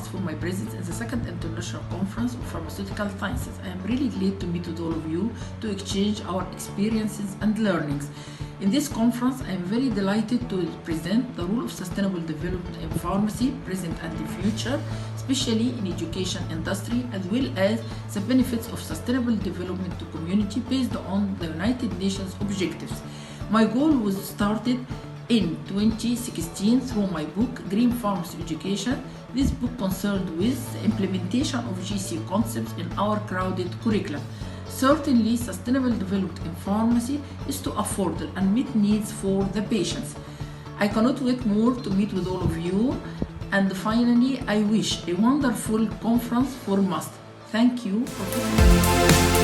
much for my presence in the second International Conference of Pharmaceutical Sciences. I am really glad to meet with all of you to exchange our experiences and learnings. In this conference, I am very delighted to present the role of sustainable development in pharmacy, present and the future, especially in education industry, as well as the benefits of sustainable development to community based on the United Nations objectives. My goal was started in 2016 through my book, Green Pharmacy Education. This book concerned with the implementation of GC concepts in our crowded curriculum. Certainly, sustainable development in pharmacy is to afford and meet needs for the patients. I cannot wait more to meet with all of you. And finally, I wish a wonderful conference for must. Thank you for tuning in.